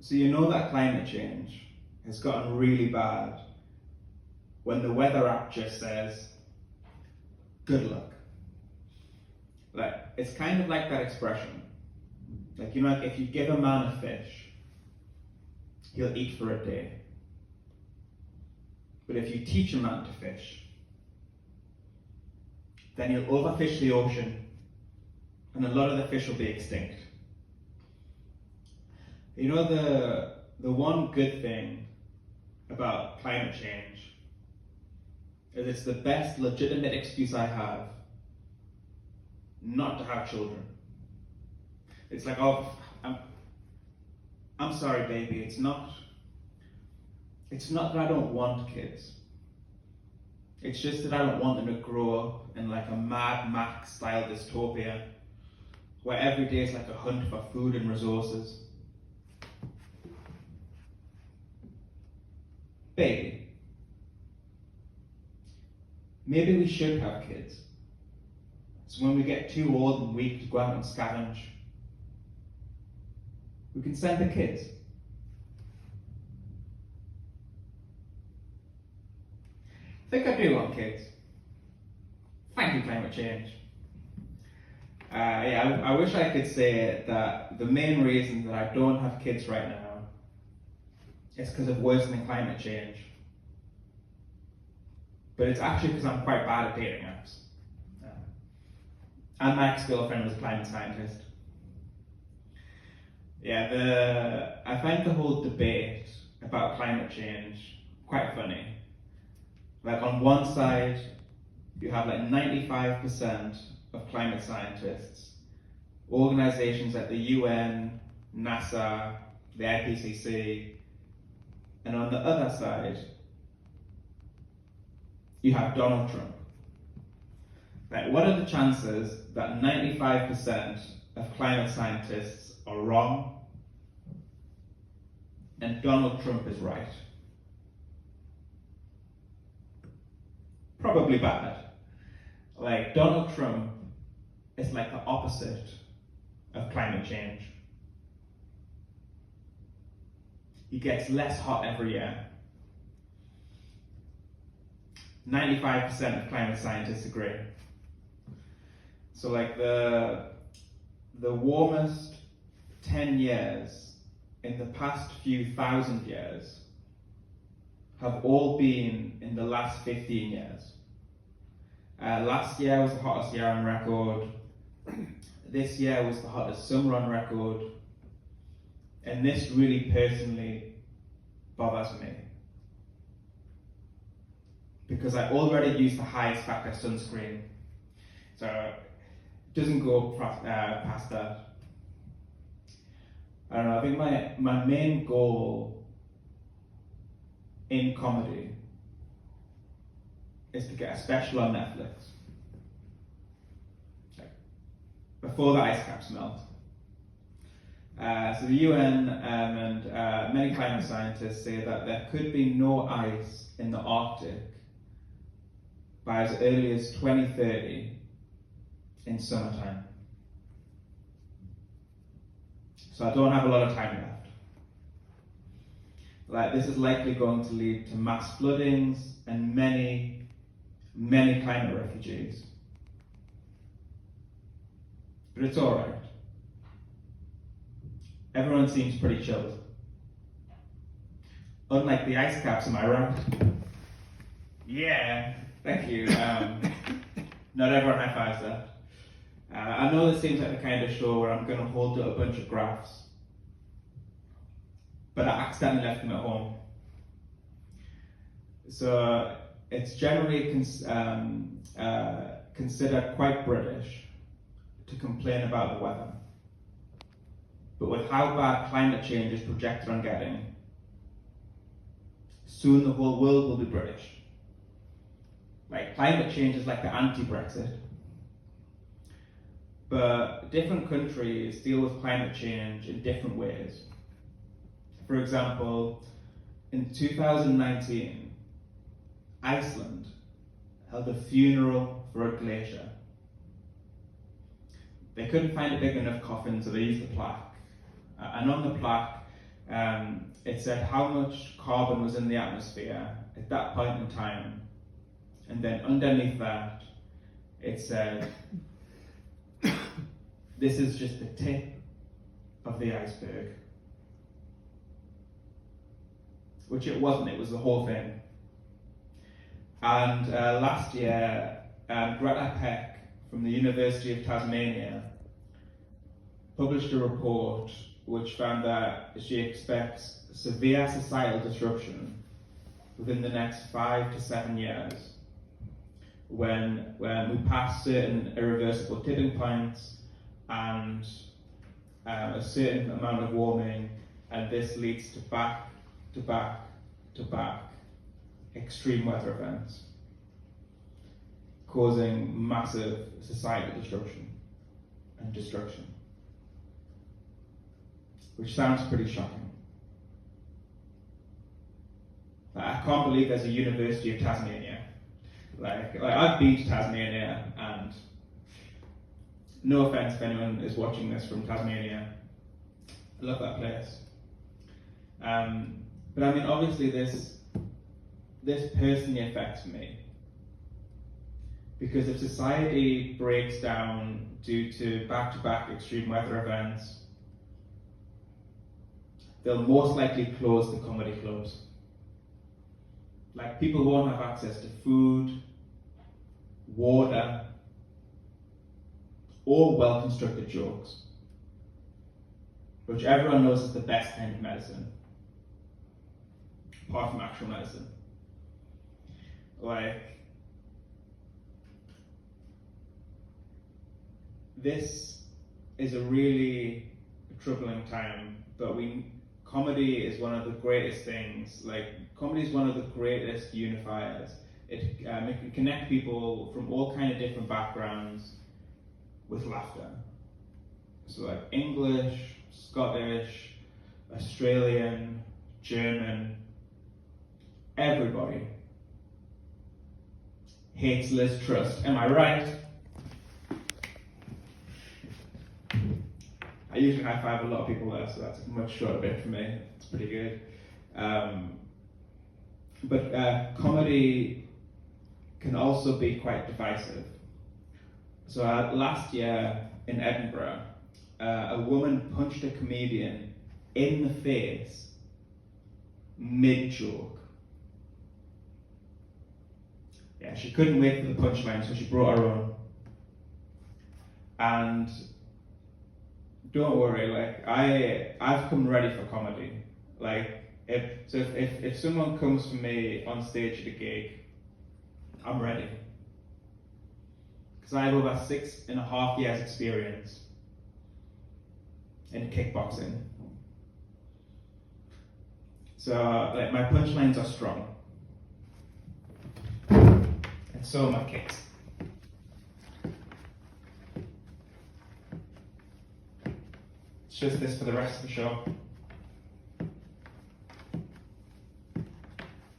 So you know that climate change has gotten really bad when the weather app just says, good luck. Like, it's kind of like that expression. Like, you know, like if you give a man a fish, he'll eat for a day. But if you teach a man to fish, then he'll overfish the ocean and a lot of the fish will be extinct. You know, the one good thing about climate change is it's the best legitimate excuse I have not to have children. It's like, oh, I'm sorry, baby, it's not that I don't want kids. It's just that I don't want them to grow up in like a Mad Max style dystopia where every day is like a hunt for food and resources. Baby, maybe we should have kids. So when we get too old and weak to go out and scavenge, we can send the kids. I think I do want kids. Thank you, climate change. I wish I could say that the main reason that I don't have kids right now is because of worsening climate change. But it's actually because I'm quite bad at dating apps. And my ex-girlfriend was a climate scientist. I find the whole debate about climate change quite funny. Like on one side, you have like 95% of climate scientists, organizations like the UN, NASA, the IPCC, and on the other side, you have Donald Trump. Like, what are the chances that 95% of climate scientists are wrong and Donald Trump is right? Probably bad. Like, Donald Trump is like the opposite of climate change. He gets less hot every year. 95% of climate scientists agree. So like the warmest 10 years in the past few thousand years have all been in the last 15 years. Last year was the hottest year on record. This year was the hottest summer on record. And this really personally bothers me. Because I already use the highest factor sunscreen. So it doesn't go past that. I don't know, I think my main goal in comedy is to get a special on Netflix. Before the ice caps melt. So the UN and many climate scientists say that there could be no ice in the Arctic by as early as 2030 in summertime. So I don't have a lot of time left. Like, this is likely going to lead to mass floodings and many, many climate refugees. But it's alright. Everyone seems pretty chilled. Unlike the ice caps, am I right? Yeah, thank you. Not everyone high fives that. I know this seems like the kind of show where I'm going to hold up a bunch of graphs, but I accidentally left them at home. So it's generally considered quite British to complain about the weather. But with how bad climate change is projected on getting, soon the whole world will be British. Like, climate change is like the anti-Brexit. But different countries deal with climate change in different ways. For example, in 2019, Iceland held a funeral for a glacier. They couldn't find a big enough coffin, so they used a plaque. And on the plaque, It said how much carbon was in the atmosphere at that point in time, and then underneath that, it said, this is just the tip of the iceberg. Which it wasn't, it was the whole thing. And last year, Greta Peck from the University of Tasmania published a report which found that she expects severe societal disruption within the next 5 to 7 years when we pass certain irreversible tipping points and a certain amount of warming, and this leads to back to back to back extreme weather events, causing massive societal disruption and destruction. Which sounds pretty shocking. I can't believe there's a University of Tasmania. Like I've been to Tasmania, and no offense if anyone is watching this from Tasmania, I love that place. But I mean, obviously this personally affects me, because if society breaks down due to back-to-back extreme weather events, they'll most likely close the comedy clubs. Like, people won't have access to food, water, or well-constructed jokes, which everyone knows is the best kind of medicine, apart from actual medicine. Like, this is a really troubling time, but comedy is one of the greatest things. Like, comedy is one of the greatest unifiers. It can connect people from all kind of different backgrounds with laughter. So like English, Scottish, Australian, German, everybody hates Liz Truss. Am I right? I usually high five a lot of people there, so that's a much shorter bit for me. It's pretty good. But comedy can also be quite divisive. So last year in Edinburgh, a woman punched a comedian in the face mid-joke. Yeah, she couldn't wait for the punchline, so she brought her own. And don't worry, like I've come ready for comedy. Like if someone comes for me on stage at a gig, I'm ready. Because I have over 6.5 years experience in kickboxing. So like my punchlines are strong. And so are my kicks. It's just this for the rest of the show.